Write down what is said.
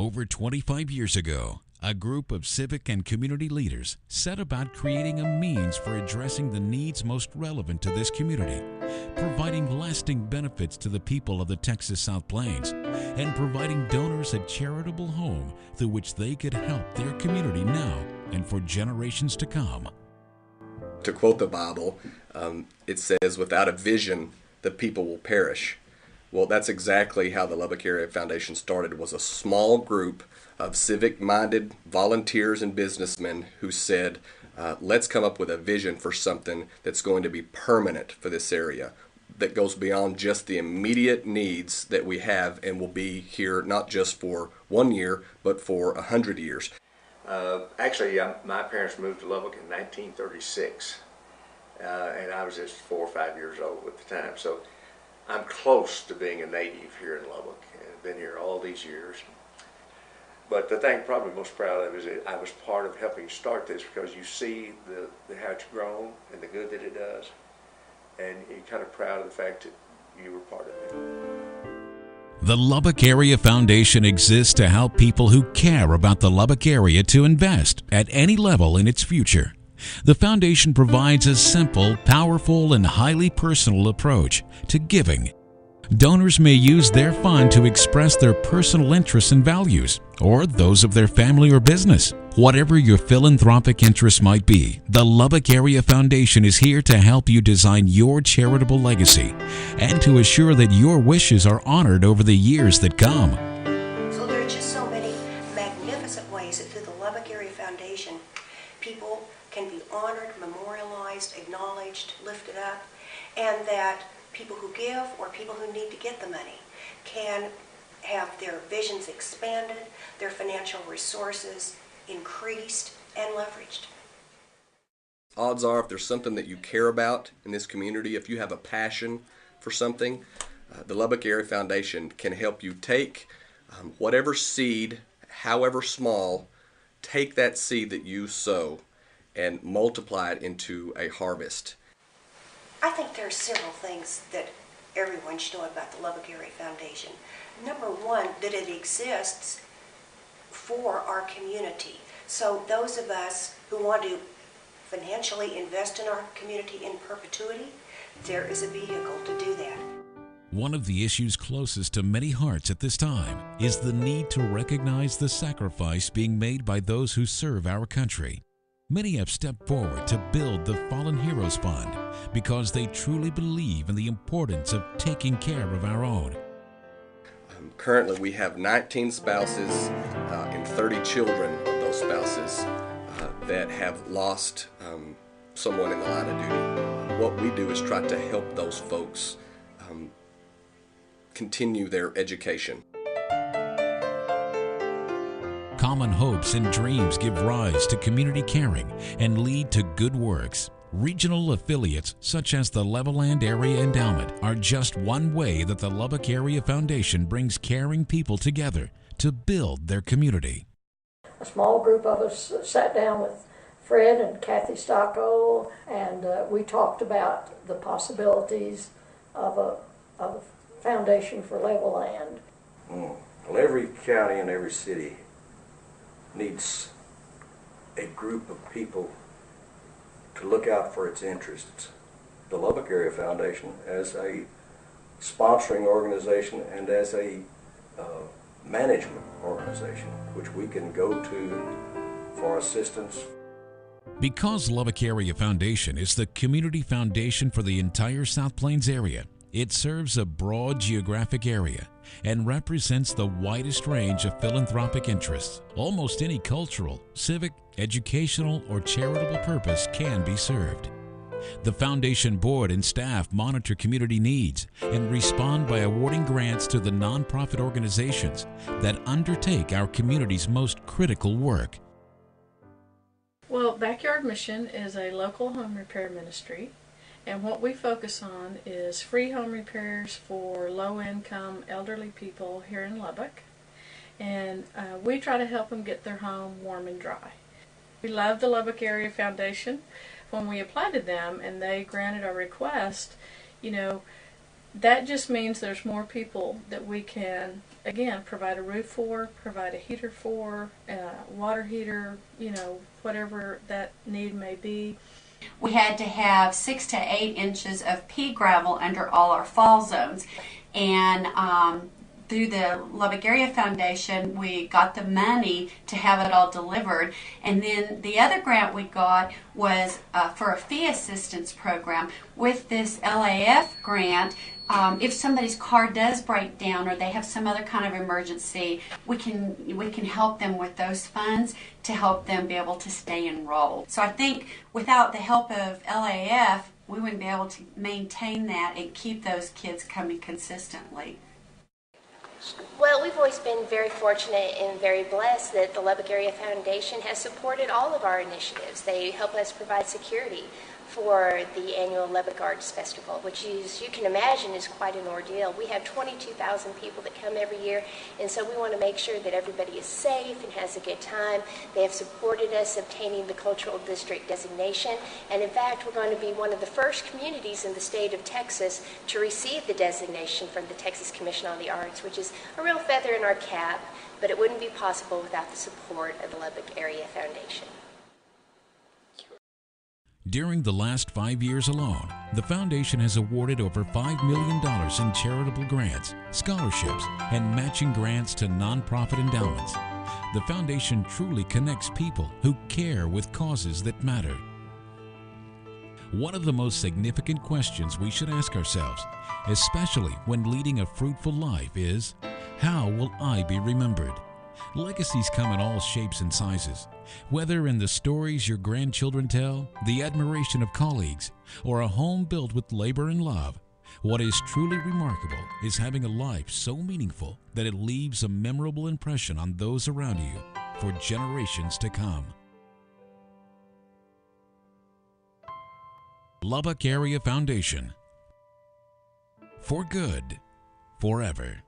Over 25 years ago, a group of civic and community leaders set about creating a means for addressing the needs most relevant to this community, providing lasting benefits to the people of the Texas South Plains, and providing donors a charitable home through which they could help their community now and for generations to come. To quote the Bible, it says, "Without a vision, the people will perish." Well, that's exactly how the Lubbock Area Foundation started. It was a small group of civic-minded volunteers and businessmen who said, let's come up with a vision for something that's going to be permanent for this area, that goes beyond just the immediate needs that we have and will be here not just for 1 year, but for 100 years. Actually, my parents moved to Lubbock in 1936, and I was just 4 or 5 years old at the time. So I'm close to being a native here in Lubbock, and I've been here all these years. But the thing I'm probably most proud of is that I was part of helping start this, because you see how it's grown and the good that it does, and you're kind of proud of the fact that you were part of it. The Lubbock Area Foundation exists to help people who care about the Lubbock area to invest at any level in its future. The foundation provides a simple, powerful, and highly personal approach to giving. Donors may use their fund to express their personal interests and values, or those of their family or business. Whatever your philanthropic interests might be, the Lubbock Area Foundation is here to help you design your charitable legacy and to assure that your wishes are honored over the years that come. So there are just so many magnificent ways that through the Lubbock Area Foundation, people can be honored, memorialized, acknowledged, lifted up, and that people who give or people who need to get the money can have their visions expanded, their financial resources increased and leveraged. Odds are, if there's something that you care about in this community, if you have a passion for something, the Lubbock Area Foundation can help you take whatever seed, however small, take that seed that you sow and multiply it into a harvest. I think there are several things that everyone should know about the Lubbock Area Foundation. Number one, that it exists for our community. So those of us who want to financially invest in our community in perpetuity, there is a vehicle to do that. One of the issues closest to many hearts at this time is the need to recognize the sacrifice being made by those who serve our country. Many have stepped forward to build the Fallen Heroes Fund because they truly believe in the importance of taking care of our own. Currently, we have 19 spouses and 30 children of those spouses that have lost someone in the line of duty. What we do is try to help those folks continue their education. Common hopes and dreams give rise to community caring and lead to good works. Regional affiliates such as the Levelland Area Endowment are just one way that the Lubbock Area Foundation brings caring people together to build their community. A small group of us sat down with Fred and Kathy Stocko, and we talked about the possibilities of a foundation for level land. Well, every county and every city needs a group of people to look out for its interests. The Lubbock Area Foundation, as a sponsoring organization and as a management organization, which we can go to for assistance. Because Lubbock Area Foundation is the community foundation for the entire South Plains area, it serves a broad geographic area and represents the widest range of philanthropic interests. Almost any cultural, civic, educational, or charitable purpose can be served. The foundation board and staff monitor community needs and respond by awarding grants to the nonprofit organizations that undertake our community's most critical work. Well, Backyard Mission is a local home repair ministry, and what we focus on is free home repairs for low-income elderly people here in Lubbock, and we try to help them get their home warm and dry. We love the Lubbock Area Foundation. When we applied to them and they granted our request, that just means there's more people that we can again, provide a roof for, provide a heater for, water heater, whatever that need may be. We had to have 6 to 8 inches of pea gravel under all our fall zones. And through the Lubbock Area Foundation, we got the money to have it all delivered. And then the other grant we got was for a fee assistance program. With this LAF grant, if somebody's car does break down or they have some other kind of emergency, we can help them with those funds to help them be able to stay enrolled. So I think without the help of LAF, we wouldn't be able to maintain that and keep those kids coming consistently. Well, we've always been very fortunate and very blessed that the Lubbock Area Foundation has supported all of our initiatives. They help us provide security for the annual Lubbock Arts Festival, which, as you can imagine, is quite an ordeal. We have 22,000 people that come every year, and so we want to make sure that everybody is safe and has a good time. They have supported us obtaining the Cultural District designation, and in fact, we're going to be one of the first communities in the state of Texas to receive the designation from the Texas Commission on the Arts, which is a real feather in our cap, but it wouldn't be possible without the support of the Lubbock Area Foundation. During the last 5 years alone, the foundation has awarded over $5 million in charitable grants, scholarships, and matching grants to nonprofit endowments. The foundation truly connects people who care with causes that matter. One of the most significant questions we should ask ourselves, especially when leading a fruitful life, is, how will I be remembered? Legacies come in all shapes and sizes. Whether in the stories your grandchildren tell, the admiration of colleagues, or a home built with labor and love, what is truly remarkable is having a life so meaningful that it leaves a memorable impression on those around you for generations to come. Lubbock Area Foundation. For good, forever.